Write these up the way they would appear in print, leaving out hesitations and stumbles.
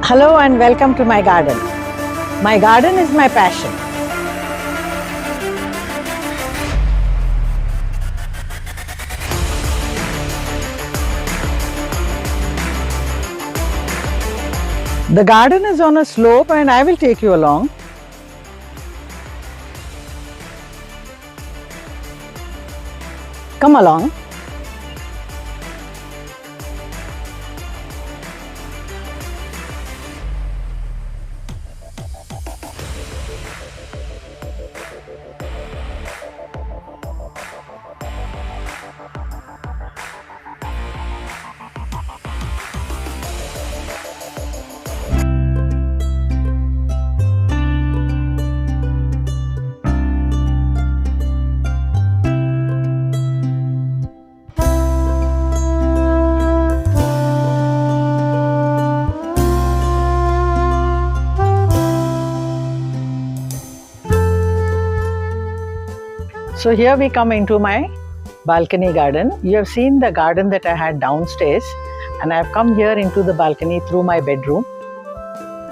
Hello and welcome to my garden. My garden is my passion. The garden is on a slope and I will take you along. Come along. So here we come into my balcony garden. You have seen the garden that I had downstairs, and I have come here into the balcony through my bedroom.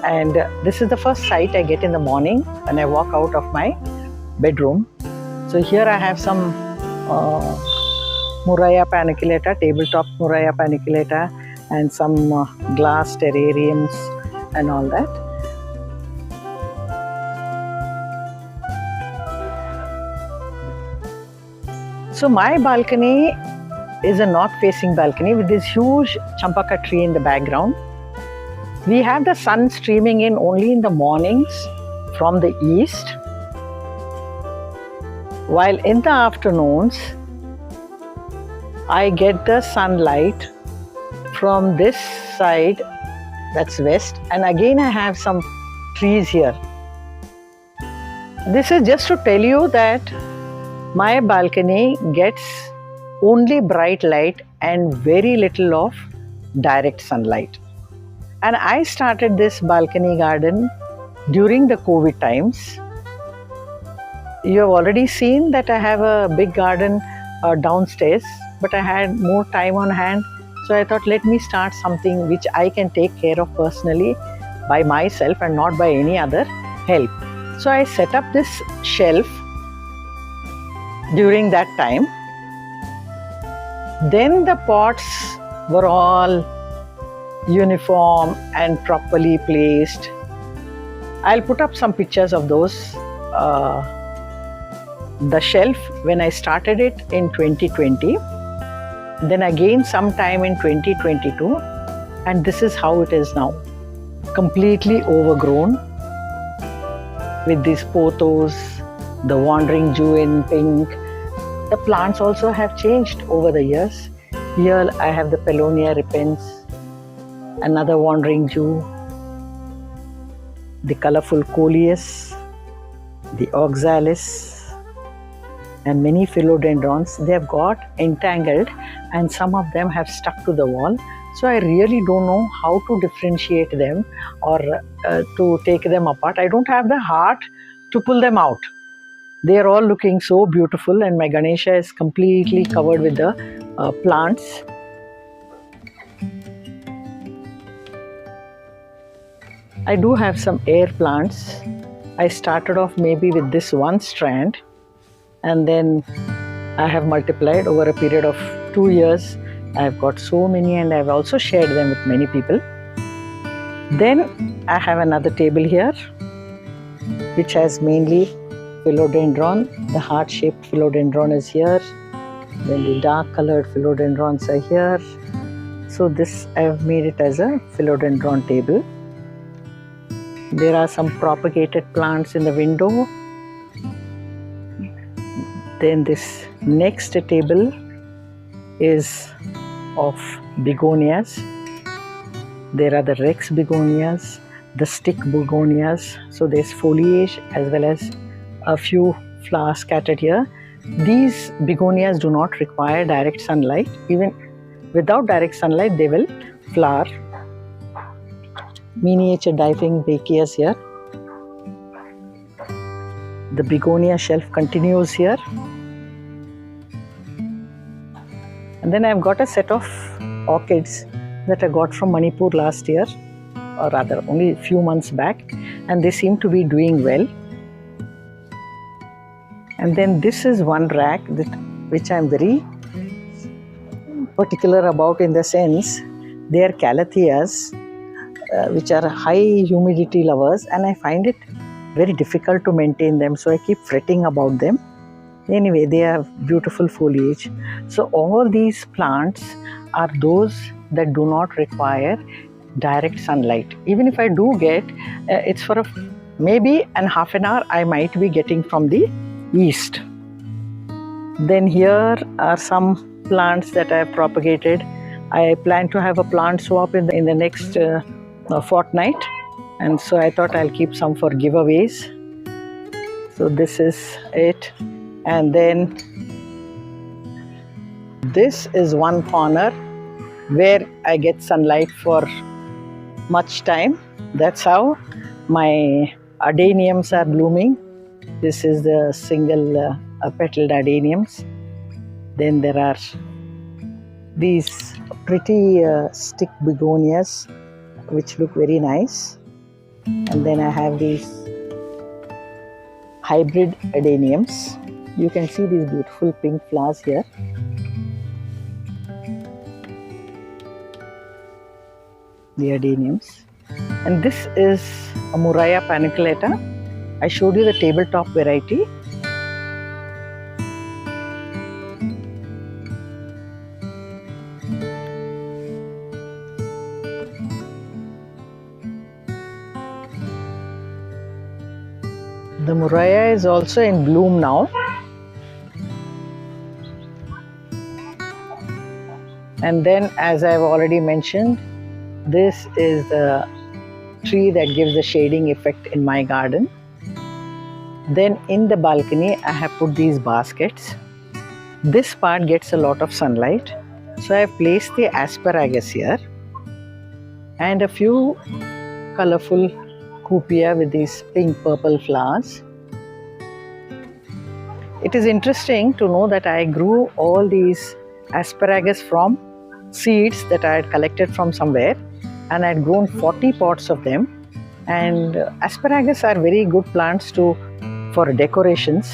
And this is the first sight I get in the morning when I walk out of my bedroom. So here I have some murraya paniculata, tabletop murraya paniculata, and some glass terrariums and all that. So my balcony is a north-facing balcony with this huge champaka tree in the background. We have the sun streaming in only in the mornings from the east, while in the afternoons I get the sunlight from this side, that's west, and again I have some trees here. This is just to tell you that my balcony gets only bright light and very little of direct sunlight. And I started this balcony garden during the COVID times. You have already seen that I have a big garden downstairs, but I had more time on hand. So I thought, let me start something which I can take care of personally by myself and not by any other help. So I set up this shelf during that time. Then the pots were all uniform and properly placed. I'll put up some pictures of those. The shelf, when I started it in 2020, then again sometime in 2022, and this is how it is now. Completely overgrown with these pothos, the wandering Jew in pink. The plants also have changed over the years. Here I have the Pelonia repens, another wandering Jew, the colorful coleus, the oxalis, and many philodendrons. They have got entangled and some of them have stuck to the wall. So I really don't know how to differentiate them or to take them apart. I don't have the heart to pull them out. They are all looking so beautiful, and my Ganesha is completely covered with the plants. I do have some air plants. I started off maybe with this one strand, and then I have multiplied over a period of 2 years. I have got so many, and I have also shared them with many people. Then I have another table here which has mainly philodendron. The heart-shaped philodendron is here. Then the dark-colored philodendrons are here. So this, I have made it as a philodendron table. There are some propagated plants in the window. Then this next table is of begonias. There are the Rex begonias, the stick begonias. So there's foliage as well as a few flowers scattered here. These begonias do not require direct sunlight. Even without direct sunlight, they will flower. Miniature diffenbechias here. The begonia shelf continues here. And then I've got a set of orchids that I got from Manipur last year. or rather only a few months back, and they seem to be doing well. And then this is one rack which I'm very particular about, in the sense they are calatheas, which are high humidity lovers, and I find it very difficult to maintain them, so I keep fretting about them. Anyway, they have beautiful foliage. So all these plants are those that do not require direct sunlight. Even if I do get, it's for maybe an half an hour I might be getting from the east. Then here are some plants that I have propagated. I plan to have a plant swap in the next fortnight, and so I thought I'll keep some for giveaways. So this is it. And then this is one corner where I get sunlight for much time. That's how my adeniums are blooming. This is the single petaled adeniums. Then there are these pretty stick begonias which look very nice. And then I have these hybrid adeniums. You can see these beautiful pink flowers here. The adeniums. And this is a murraya paniculata. I showed you the tabletop variety. The murraya is also in bloom now. And then, as I've already mentioned, this is the tree that gives the shading effect in my garden. Then in the balcony, I have put these baskets. This part gets a lot of sunlight, so I have placed the asparagus here and a few colorful cupia with these pink purple flowers. It is interesting to know that I grew all these asparagus from seeds that I had collected from somewhere, and I had grown 40 pots of them. And asparagus are very good plants for decorations,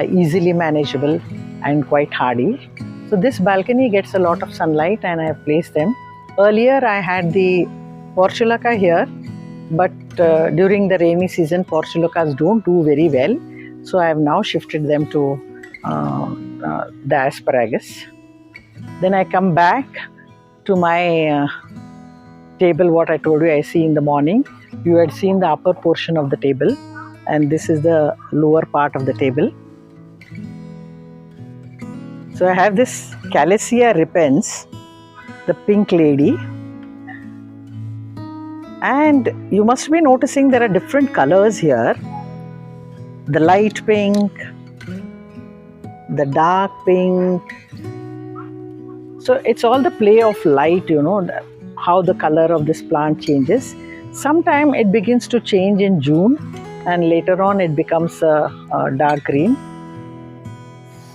easily manageable and quite hardy. So this balcony gets a lot of sunlight, and I have placed them. Earlier I had the portulaca here, but during the rainy season portulacas don't do very well, so I have now shifted them to the asparagus. Then I come back to my table, what I told you I see in the morning. You had seen the upper portion of the table, and this is the lower part of the table. So I have this Calathea repens, the pink lady. And you must be noticing there are different colors here. The light pink, the dark pink. So it's all the play of light, how the color of this plant changes. Sometime it begins to change in June, and later on it becomes a dark green.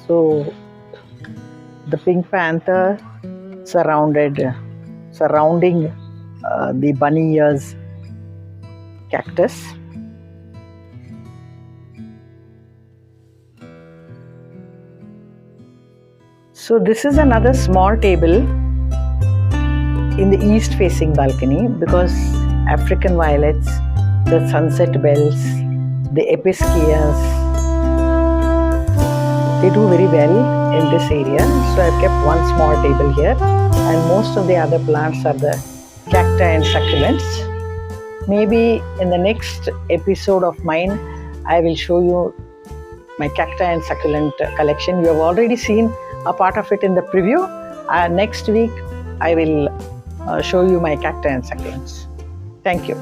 So the pink panther surrounding the bunny ears cactus. So this is another small table in the east facing balcony, because African violets, the sunset bells, the episcias, they do very well in this area. So I've kept one small table here, and most of the other plants are the cacti and succulents. Maybe in the next episode of mine, I will show you my cacti and succulent collection. You have already seen a part of it in the preview. Next week, I will show you my cacti and succulents. Thank you.